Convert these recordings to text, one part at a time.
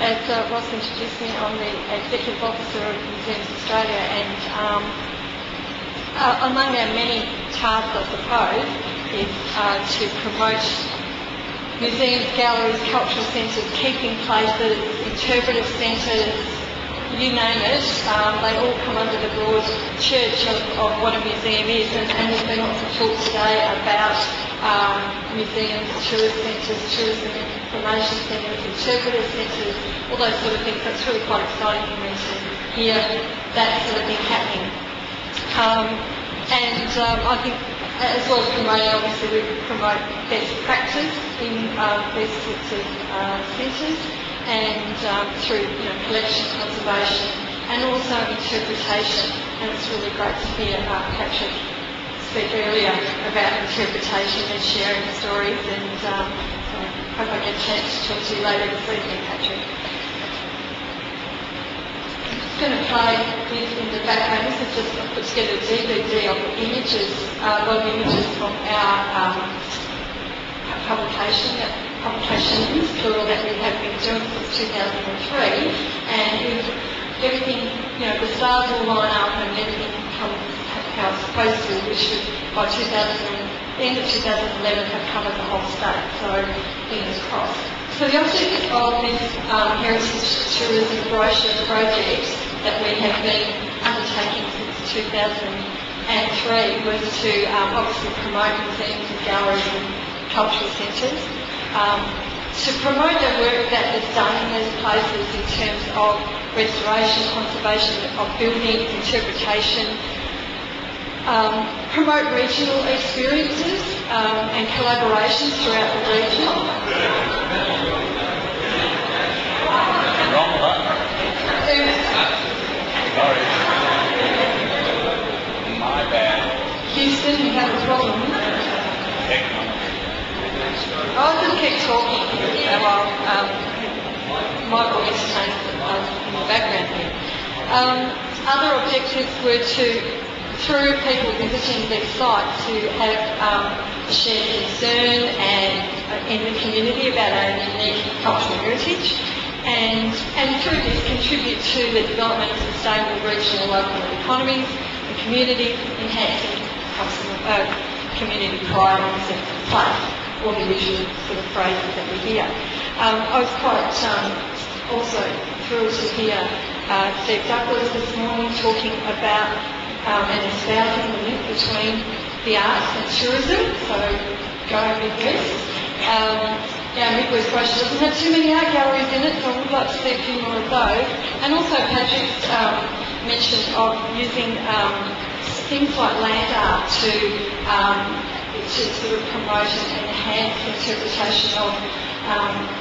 as Ross introduced me, I'm the Executive Officer of Museums Australia, and among our many tasks, I suppose, is to promote museums, galleries, cultural centres, keeping places, interpretive centres, you name it. They all come under the broad church of what a museum is, and there's been lots of talk today about museums, tourist centres, tourism information centres, interpretive centres, all those sort of things. So it's really quite exciting for me to hear that sort of thing happening. I think, as well as promoting, obviously we promote best practice in these sorts of centres, and through collection, conservation, and also interpretation. And it's really great to hear Patrick speak earlier about interpretation and sharing stories, and so I hope I get a chance to talk to you later this evening, Patrick. I'm going to play this in the background. This is just, I put together a DVD of images, a lot of images from our publications, plural, that we have been doing since 2003, and everything, the stars will line up and everything comes how it's supposed to, which should, by the end of 2011, have covered the whole state, so fingers crossed. So the object of this heritage tourism brochure project that we have been undertaking since 2003 was to obviously promote museums and galleries and cultural centres, to promote the work that is done in these places in terms of restoration, conservation of buildings, interpretation, promote regional experiences and collaborations throughout the region. Wrong button. Sorry. My bad. Houston, you have a problem? I'll just keep talking while Michael entertains in the background here. Other objectives were to, through people visiting these sites, to have a shared concern in the community about our unique cultural heritage, and through this contribute to the development of sustainable regional and local economies and communities, enhancing community pride and sense of place, all the usual sort of phrases that we hear. I was quite also thrilled to hear Steve Douglas this morning talking about and espousing the link between the arts and tourism, so go Midwest. Our Midwest brochure doesn't have too many art galleries in it, so I would like to see a few more of those. And also Patrick's mention of using things like land art to sort of promote and enhance interpretation of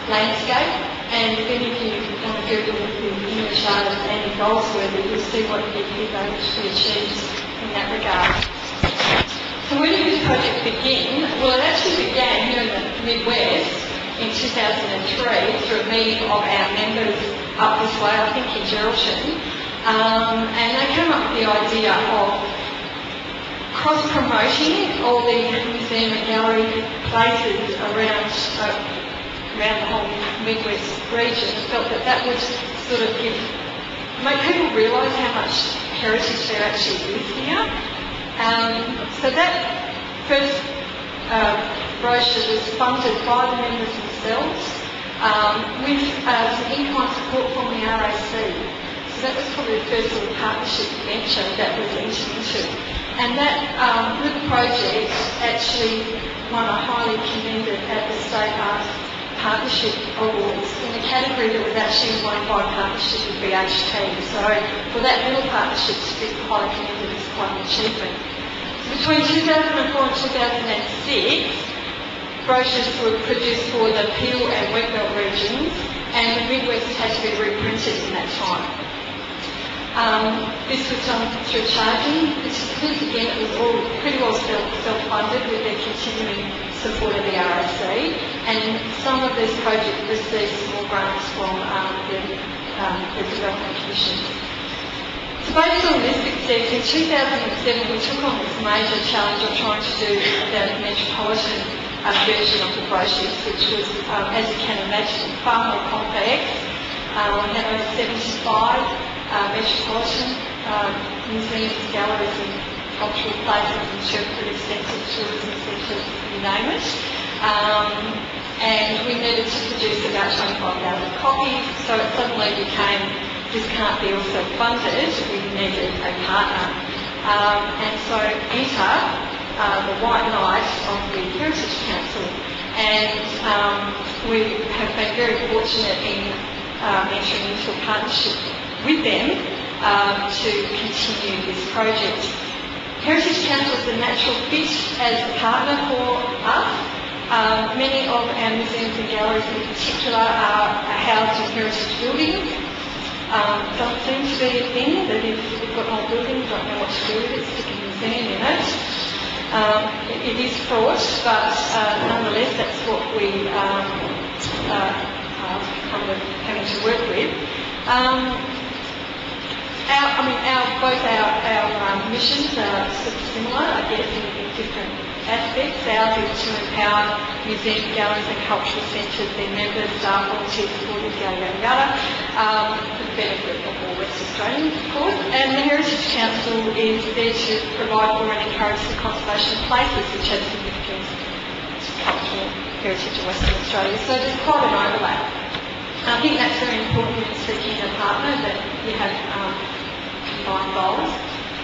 landscape. And if any of you want to Google the English artist Andy Goldsworthy, you'll see what he's able to achieve in that regard. So when did this project begin? Well, it actually began here in the Midwest in 2003 through a meeting of our members up this way, I think in Geraldton. And they came up with the idea of cross-promoting all the museum and gallery places around the whole Midwest region. Felt that would sort of make people realise how much heritage there actually is here. So that first brochure was funded by the members themselves with some in-kind support from the RAC. So that was probably the first sort of partnership venture that was entered into. And that little project actually won a highly commended at the State Arts Partnership Awards in a category that was actually won by partnership with BHT. So for that little partnership to be highly commended is quite an achievement. So between 2004 and 2006, brochures were produced for the Peel and Wheatbelt regions, and the Midwest had to be reprinted in that time. This was done through charging, because again it was all pretty well self-funded with their continuing support of the RAC, and some of these projects received small grants from the Development Commission. So based on this success, in 2007 we took on this major challenge of trying to do the metropolitan version of the brochures, which was, as you can imagine, far more complex, We had over 75 metropolitan museums, galleries and cultural places, interpretive centres, tourism centres, you name it. And we needed to produce about 25,000 copies, so it suddenly became, this can't be all self-funded, we needed a partner. And so enter the white knight of the Heritage Council. And we have been very fortunate in entering into a partnership with them to continue this project. Heritage Council is a natural fit as a partner for us. Many of our museums and galleries in particular are housed in heritage buildings. Doesn't seem to be a thing that if you've got an old building, you don't know what to do with it, stick a museum in it. It is fraught, but nonetheless that's what we are kind of having to work with. Both our missions are sort of similar, I guess, in different aspects. Ours is to empower museums, galleries and cultural centres, their members, staff, volunteers, supporters, yada yada yada, for the benefit of all West Australians, of course. And the Heritage Council is there to provide for and encourage the conservation of places which have significance to cultural heritage of Western Australia. So there's quite an overlap. I think that's very important in seeking a partner, that you have combined goals.